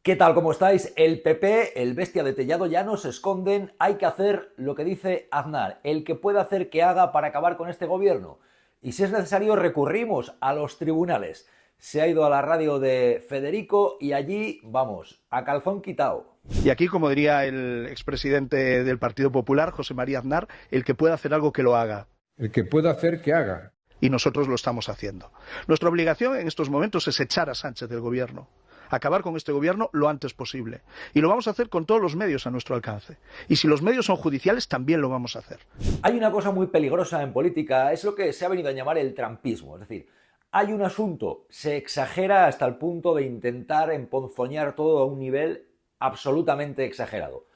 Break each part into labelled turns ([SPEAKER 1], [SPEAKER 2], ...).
[SPEAKER 1] ¿Qué tal? ¿Cómo estáis? El PP, el bestia de Tellado, ya no se esconden. Hay que hacer lo que dice Aznar, el que pueda hacer que haga para acabar con este gobierno. Y si es necesario, recurrimos a los tribunales. Se ha ido a la radio de Federico y allí, vamos, a calzón quitado.
[SPEAKER 2] Y aquí, como diría el expresidente del Partido Popular, José María Aznar, el que pueda hacer algo que lo haga.
[SPEAKER 3] El que pueda hacer que haga.
[SPEAKER 2] Y nosotros lo estamos haciendo. Nuestra obligación en estos momentos es echar a Sánchez del gobierno. Acabar con este gobierno lo antes posible. Y lo vamos a hacer con todos los medios a nuestro alcance. Y si los medios son judiciales, también lo vamos a hacer.
[SPEAKER 1] Hay una cosa muy peligrosa en política, es lo que se ha venido a llamar el trampismo. Es decir, hay un asunto, se exagera hasta el punto de intentar emponzoñar todo a un nivel absolutamente exagerado.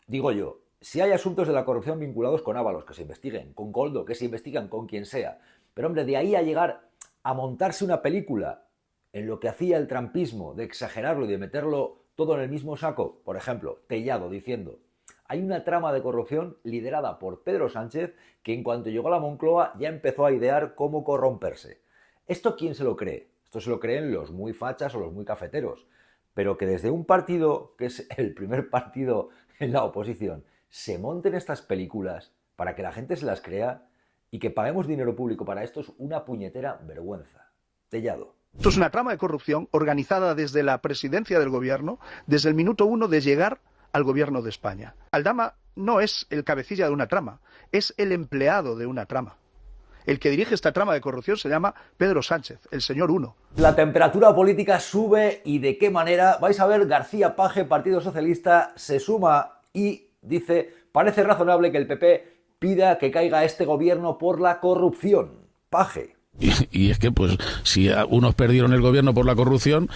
[SPEAKER 1] Digo yo, si hay asuntos de la corrupción vinculados con Ábalos, que se investiguen, con Koldo, que se investigan con quien sea. Pero hombre, de ahí a llegar a montarse una película en lo que hacía el trampismo, de exagerarlo y de meterlo todo en el mismo saco, por ejemplo, Tellado diciendo, hay una trama de corrupción liderada por Pedro Sánchez que en cuanto llegó a la Moncloa ya empezó a idear cómo corromperse. ¿Esto quién se lo cree? Esto se lo creen los muy fachas o los muy cafeteros. Pero que desde un partido, que es el primer partido en la oposición, se monten estas películas para que la gente se las crea y que paguemos dinero público para esto es una puñetera vergüenza. Tellado.
[SPEAKER 2] Esto es una trama de corrupción organizada desde la presidencia del gobierno, desde el minuto uno de llegar al gobierno de España. Aldama no es el cabecilla de una trama, es el empleado de una trama. El que dirige esta trama de corrupción se llama Pedro Sánchez, el señor Uno.
[SPEAKER 1] La temperatura política sube y de qué manera. Vais a ver, García Page, Partido Socialista, se suma y dice, parece razonable que el PP pida que caiga este gobierno por la corrupción. Page.
[SPEAKER 4] Y es que, pues, si unos perdieron el gobierno por la corrupción,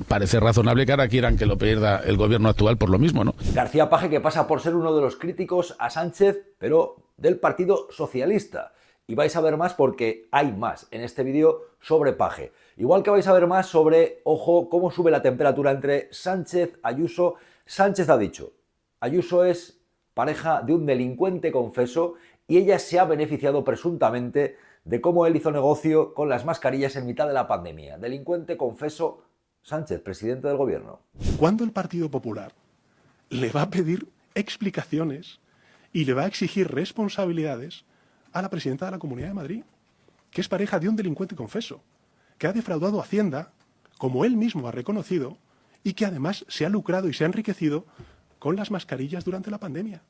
[SPEAKER 4] parece razonable que ahora quieran que lo pierda el gobierno actual por lo mismo, ¿no?
[SPEAKER 1] García Page, que pasa por ser uno de los críticos a Sánchez, pero del Partido Socialista. Y vais a ver más porque hay más en este vídeo sobre Page. Igual que vais a ver más sobre, ojo, cómo sube la temperatura entre Sánchez, Ayuso. Sánchez ha dicho, Ayuso es pareja de un delincuente confeso y ella se ha beneficiado presuntamente de cómo él hizo negocio con las mascarillas en mitad de la pandemia. Delincuente confeso Sánchez, presidente del gobierno.
[SPEAKER 5] ¿Cuándo el Partido Popular le va a pedir explicaciones y le va a exigir responsabilidades a la presidenta de la Comunidad de Madrid, que es pareja de un delincuente confeso, que ha defraudado a Hacienda, como él mismo ha reconocido, y que además se ha lucrado y se ha enriquecido con las mascarillas durante la pandemia?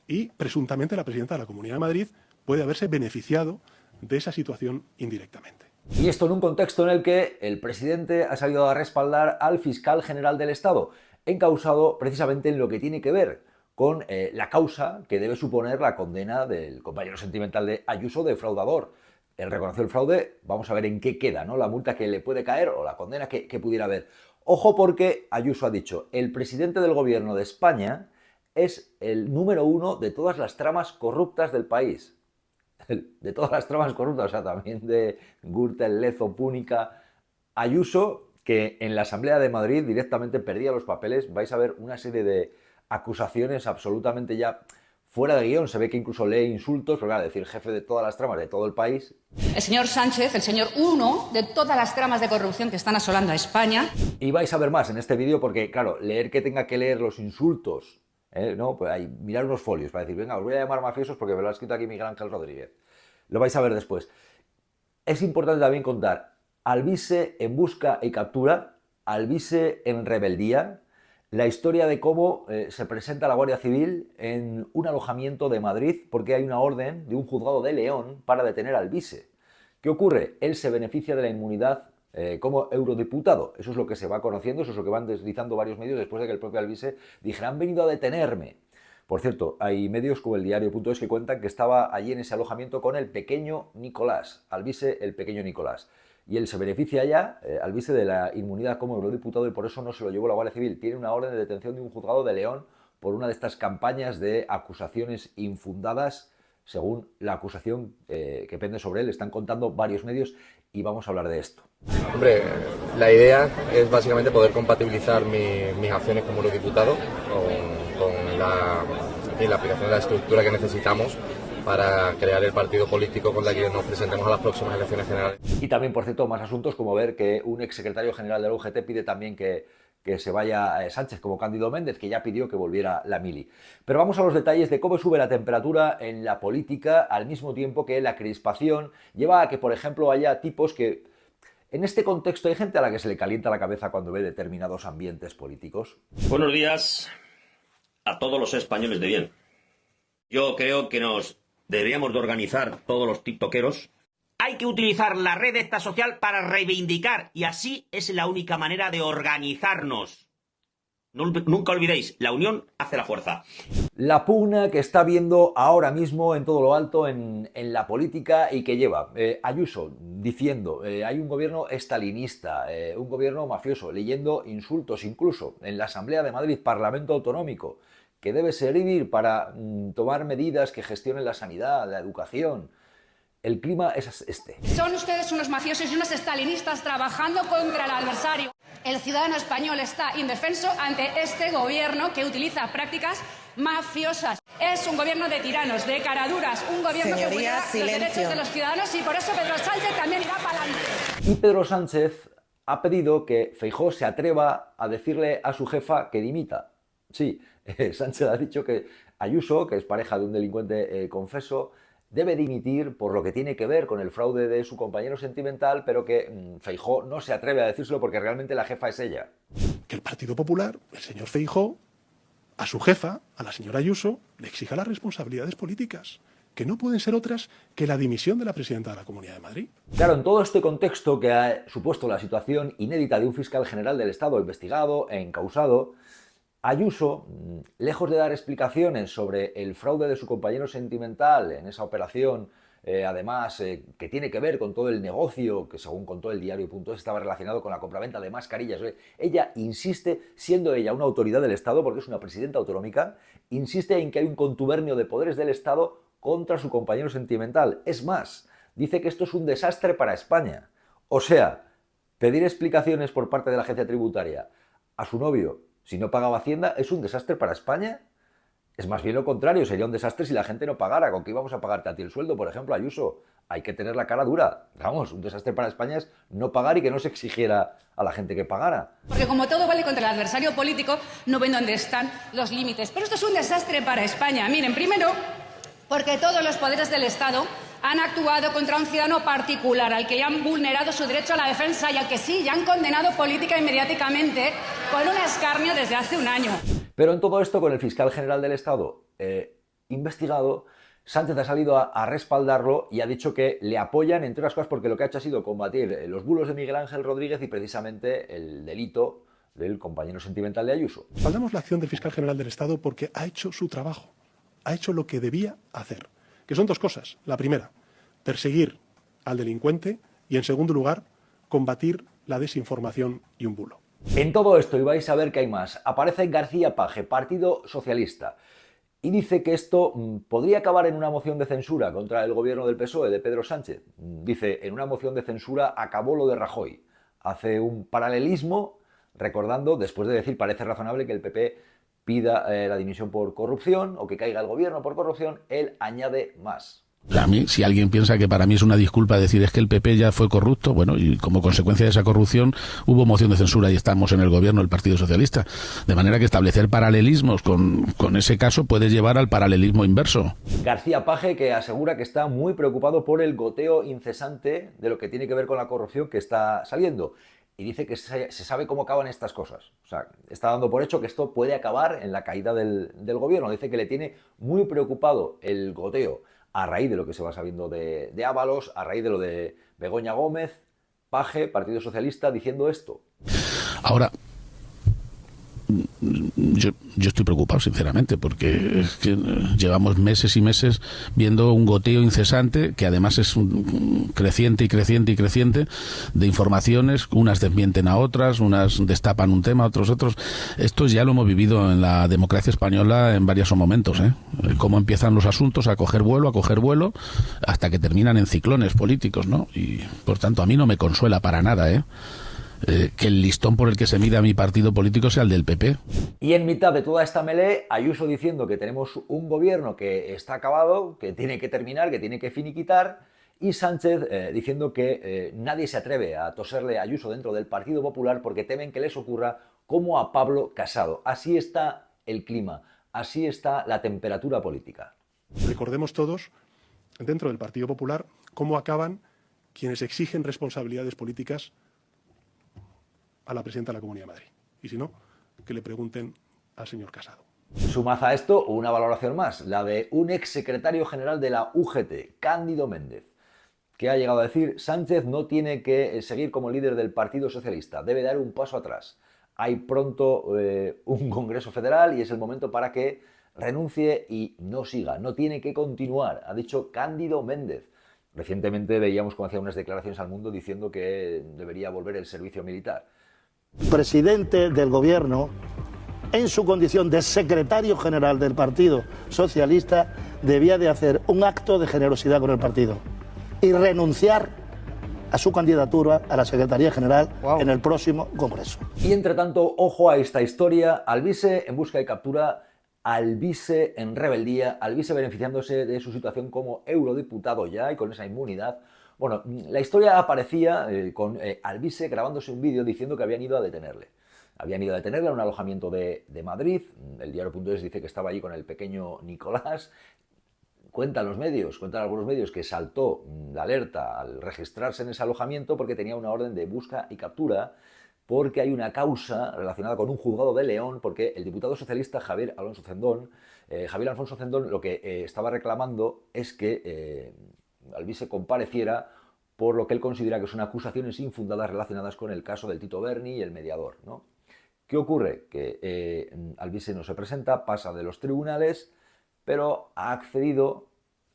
[SPEAKER 5] Y presuntamente la presidenta de la Comunidad de Madrid puede haberse beneficiado de esa situación indirectamente.
[SPEAKER 1] Y esto en un contexto en el que el presidente ha salido a respaldar al fiscal general del Estado, encausado precisamente en lo que tiene que ver con la causa que debe suponer la condena del compañero sentimental de Ayuso, defraudador. Él reconoció el fraude, vamos a ver en qué queda, ¿no? La multa que le puede caer o la condena que pudiera haber. Ojo, porque Ayuso ha dicho, el presidente del gobierno de España es el número uno de todas las tramas corruptas del país. De todas las tramas corruptas, o sea, también de Gürtel, Lezo, Púnica, Ayuso, que en la Asamblea de Madrid directamente perdía los papeles. Vais a ver una serie de acusaciones absolutamente ya fuera de guión. Se ve que incluso lee insultos, porque decir jefe de todas las tramas de todo el país.
[SPEAKER 6] El señor Sánchez, el señor uno de todas las tramas de corrupción que están asolando a España.
[SPEAKER 1] Y vais a ver más en este vídeo porque, claro, leer que tenga que leer los insultos, ¿no? Pues hay, mirar unos folios para decir, venga, os voy a llamar mafiosos porque me lo ha escrito aquí Miguel Ángel Rodríguez. Lo vais a ver después. Es importante también contar Alvise en busca y captura, Alvise en rebeldía, la historia de cómo se presenta la Guardia Civil en un alojamiento de Madrid porque hay una orden de un juzgado de León para detener a Alvise. ¿Qué ocurre? Él se beneficia de la inmunidad como eurodiputado. Eso es lo que se va conociendo, eso es lo que van deslizando varios medios después de que el propio Alvise dijera, han venido a detenerme. Por cierto, hay medios como el diario.es que cuentan que estaba allí en ese alojamiento con el pequeño Nicolás, Alvise el pequeño Nicolás. Y él se beneficia ya, Alvise, de la inmunidad como eurodiputado y por eso no se lo llevó la Guardia Civil. Tiene una orden de detención de un juzgado de León por una de estas campañas de acusaciones infundadas, según la acusación que pende sobre él. Están contando varios medios y vamos a hablar de esto.
[SPEAKER 7] Hombre, la idea es básicamente poder compatibilizar mis acciones como eurodiputado con la aplicación de la estructura que necesitamos para crear el partido político con el que nos presentemos a las próximas elecciones generales.
[SPEAKER 1] Y también, por cierto, más asuntos como ver que un exsecretario general de la UGT pide también que que se vaya Sánchez como Cándido Méndez, que ya pidió que volviera la mili. Pero vamos a los detalles de cómo sube la temperatura en la política al mismo tiempo que la crispación lleva a que, por ejemplo, haya tipos que... En este contexto hay gente a la que se le calienta la cabeza cuando ve determinados ambientes políticos.
[SPEAKER 8] Buenos días a todos los españoles de bien. Yo creo que nos deberíamos de organizar todos los tiktokeros. Hay que utilizar la red esta social para reivindicar y así es la única manera de organizarnos. Nunca olvidéis, la unión hace la fuerza.
[SPEAKER 1] La pugna que está viendo ahora mismo en todo lo alto en la política y que lleva Ayuso diciendo hay un gobierno estalinista, un gobierno mafioso, leyendo insultos incluso en la Asamblea de Madrid, Parlamento Autonómico, que debe servir para tomar medidas que gestionen la sanidad, la educación. El clima es este.
[SPEAKER 6] Son ustedes unos mafiosos y unos estalinistas trabajando contra el adversario. El ciudadano español está indefenso ante este gobierno que utiliza prácticas mafiosas. Es un gobierno de tiranos, de caraduras, un gobierno que vulnera los derechos de los ciudadanos y por eso Pedro Sánchez también irá para adelante.
[SPEAKER 1] Y Pedro Sánchez ha pedido que Feijóo se atreva a decirle a su jefa que dimita. Sí, Sánchez ha dicho que Ayuso, que es pareja de un delincuente confeso, debe dimitir por lo que tiene que ver con el fraude de su compañero sentimental, pero que Feijóo no se atreve a decírselo porque realmente la jefa es ella.
[SPEAKER 5] Que el Partido Popular, el señor Feijóo, a su jefa, a la señora Ayuso, le exija las responsabilidades políticas, que no pueden ser otras que la dimisión de la presidenta de la Comunidad de Madrid.
[SPEAKER 1] Claro, en todo este contexto que ha supuesto la situación inédita de un fiscal general del Estado investigado e encausado, Ayuso, lejos de dar explicaciones sobre el fraude de su compañero sentimental en esa operación, además, que tiene que ver con todo el negocio, que según contó el diario.es estaba relacionado con la compraventa de mascarillas. Ella insiste, siendo ella una autoridad del Estado, porque es una presidenta autonómica, insiste en que hay un contubernio de poderes del Estado contra su compañero sentimental. Es más, dice que esto es un desastre para España. O sea, pedir explicaciones por parte de la agencia tributaria a su novio si no pagaba Hacienda es un desastre para España. Es más bien lo contrario, sería un desastre si la gente no pagara. ¿Con qué íbamos a pagarte a ti el sueldo, por ejemplo, Ayuso? Hay que tener la cara dura. Vamos, un desastre para España es no pagar y que no se exigiera a la gente que pagara.
[SPEAKER 6] Porque como todo vale contra el adversario político, no ven dónde están los límites. Pero esto es un desastre para España. Miren, primero, porque todos los poderes del Estado han actuado contra un ciudadano particular al que ya han vulnerado su derecho a la defensa y al que sí, ya han condenado política y mediáticamente con un escarnio desde hace un año.
[SPEAKER 1] Pero en todo esto, con el fiscal general del Estado investigado, Sánchez ha salido a respaldarlo y ha dicho que le apoyan, entre otras cosas, porque lo que ha hecho ha sido combatir los bulos de Miguel Ángel Rodríguez y precisamente el delito del compañero sentimental de Ayuso.
[SPEAKER 5] Respaldamos la acción del fiscal general del Estado porque ha hecho su trabajo, ha hecho lo que debía hacer, que son dos cosas. La primera, perseguir al delincuente y, en segundo lugar, combatir la desinformación y un bulo.
[SPEAKER 1] En todo esto, y vais a ver que hay más, aparece García Page, Partido Socialista, y dice que esto podría acabar en una moción de censura contra el gobierno del PSOE, de Pedro Sánchez. Dice, en una moción de censura acabó lo de Rajoy. Hace un paralelismo, recordando, después de decir, parece razonable que el PP pida la dimisión por corrupción o que caiga el gobierno por corrupción, él añade más.
[SPEAKER 4] A mí, si alguien piensa que para mí es una disculpa decir es que el PP ya fue corrupto, bueno, y como consecuencia de esa corrupción hubo moción de censura y estamos en el gobierno del Partido Socialista. De manera que establecer paralelismos con ese caso puede llevar al paralelismo inverso.
[SPEAKER 1] García Page, que asegura que está muy preocupado por el goteo incesante de lo que tiene que ver con la corrupción que está saliendo. Y dice que se sabe cómo acaban estas cosas. O sea, está dando por hecho que esto puede acabar en la caída del gobierno. Dice que le tiene muy preocupado el goteo a raíz de lo que se va sabiendo de Ábalos, a raíz de lo de Begoña Gómez, Page, Partido Socialista, diciendo esto.
[SPEAKER 4] Ahora, yo estoy preocupado, sinceramente, porque es que llevamos meses y meses viendo un goteo incesante, que además es creciente y creciente y creciente, de informaciones, unas desmienten a otras, unas destapan un tema, otros. Esto ya lo hemos vivido en la democracia española en varios momentos, cómo empiezan los asuntos a coger vuelo, hasta que terminan en ciclones políticos, ¿no? Y, por tanto, a mí no me consuela para nada, que el listón por el que se mida mi partido político sea el del PP.
[SPEAKER 1] Y en mitad de toda esta melee, Ayuso diciendo que tenemos un gobierno que está acabado, que tiene que terminar, que tiene que finiquitar, y Sánchez diciendo que nadie se atreve a toserle a Ayuso dentro del Partido Popular porque temen que les ocurra como a Pablo Casado. Así está el clima, así está la temperatura política.
[SPEAKER 5] Recordemos todos, dentro del Partido Popular, cómo acaban quienes exigen responsabilidades políticas a la presidenta de la Comunidad de Madrid. Y si no, que le pregunten al señor Casado.
[SPEAKER 1] Sumad a esto una valoración más, la de un exsecretario general de la UGT, Cándido Méndez, que ha llegado a decir: Sánchez no tiene que seguir como líder del Partido Socialista, debe dar un paso atrás. Hay pronto un Congreso Federal y es el momento para que renuncie y no siga, no tiene que continuar, ha dicho Cándido Méndez. Recientemente veíamos cómo hacía unas declaraciones al Mundo diciendo que debería volver el servicio militar.
[SPEAKER 9] Presidente del Gobierno, en su condición de secretario general del Partido Socialista, debía de hacer un acto de generosidad con el partido y renunciar a su candidatura a la Secretaría General en el próximo Congreso.
[SPEAKER 1] Y entre tanto, ojo a esta historia: Alvise en busca de captura, Alvise en rebeldía, Alvise beneficiándose de su situación como eurodiputado ya y con esa inmunidad. Bueno, la historia aparecía con Alvise grabándose un vídeo diciendo que habían ido a detenerle. Habían ido a detenerle a un alojamiento de Madrid. El diario.es dice que estaba allí con el pequeño Nicolás. Cuentan algunos medios que saltó la alerta al registrarse en ese alojamiento porque tenía una orden de busca y captura, porque hay una causa relacionada con un juzgado de León, porque el diputado socialista Javier Alfonso Cendón lo que estaba reclamando es que Alvise compareciera por lo que él considera que son acusaciones infundadas relacionadas con el caso del Tito Berni y el mediador, ¿no? ¿Qué ocurre? Que Alvise no se presenta, pasa de los tribunales, pero ha accedido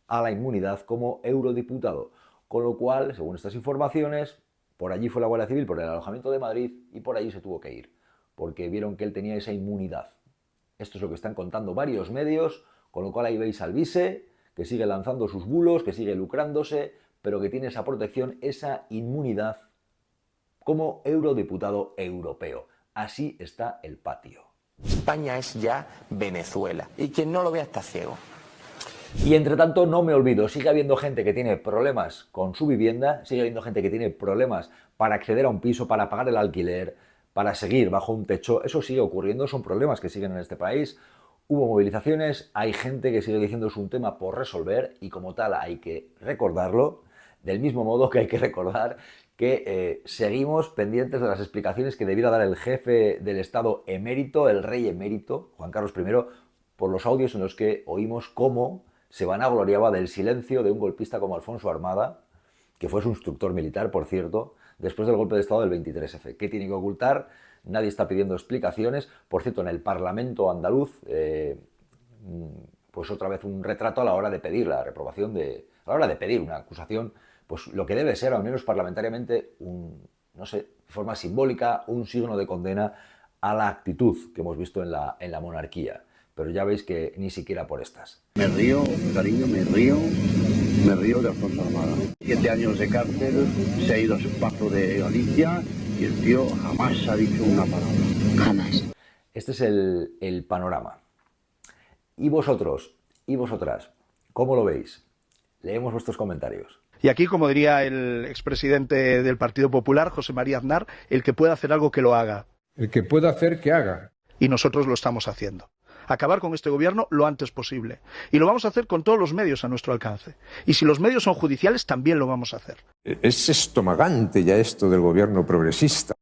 [SPEAKER 1] a la inmunidad como eurodiputado. Con lo cual, según estas informaciones, por allí fue la Guardia Civil, por el alojamiento de Madrid, y por allí se tuvo que ir, porque vieron que él tenía esa inmunidad. Esto es lo que están contando varios medios, con lo cual ahí veis a Alvise, que sigue lanzando sus bulos, que sigue lucrándose, pero que tiene esa protección, esa inmunidad como eurodiputado europeo. Así está el patio.
[SPEAKER 10] España es ya Venezuela y quien no lo vea está ciego.
[SPEAKER 1] Y entre tanto, no me olvido, sigue habiendo gente que tiene problemas con su vivienda, sigue habiendo gente que tiene problemas para acceder a un piso, para pagar el alquiler, para seguir bajo un techo. Eso sigue ocurriendo, son problemas que siguen en este país. Hubo movilizaciones, hay gente que sigue diciendo es un tema por resolver y como tal hay que recordarlo, del mismo modo que hay que recordar que seguimos pendientes de las explicaciones que debiera dar el jefe del Estado emérito, el rey emérito, Juan Carlos I, por los audios en los que oímos cómo se vanagloriaba del silencio de un golpista como Alfonso Armada, que fue su instructor militar, por cierto, después del golpe de Estado del 23F. ¿Qué tiene que ocultar? Nadie está pidiendo explicaciones. Por cierto, en el Parlamento andaluz, pues otra vez un retrato a la hora de pedir la reprobación a la hora de pedir una acusación, pues lo que debe ser, al menos parlamentariamente, no sé, de forma simbólica, un signo de condena a la actitud que hemos visto en la monarquía. Pero ya veis que ni siquiera por estas.
[SPEAKER 11] Me río, cariño, me río de Alfonso Armada. 7 años de cárcel, se ha ido a su paso de Galicia y el tío jamás ha dicho una palabra. Jamás.
[SPEAKER 1] Este es el panorama. ¿Y vosotros? ¿Y vosotras? ¿Cómo lo veis? Leemos vuestros comentarios.
[SPEAKER 2] Y aquí, como diría el expresidente del Partido Popular, José María Aznar, el que pueda hacer algo que lo haga.
[SPEAKER 3] El que pueda hacer, que haga.
[SPEAKER 2] Y nosotros lo estamos haciendo. Acabar con este gobierno lo antes posible. Y lo vamos a hacer con todos los medios a nuestro alcance. Y si los medios son judiciales, también lo vamos a hacer.
[SPEAKER 3] Es estomagante ya esto del gobierno progresista.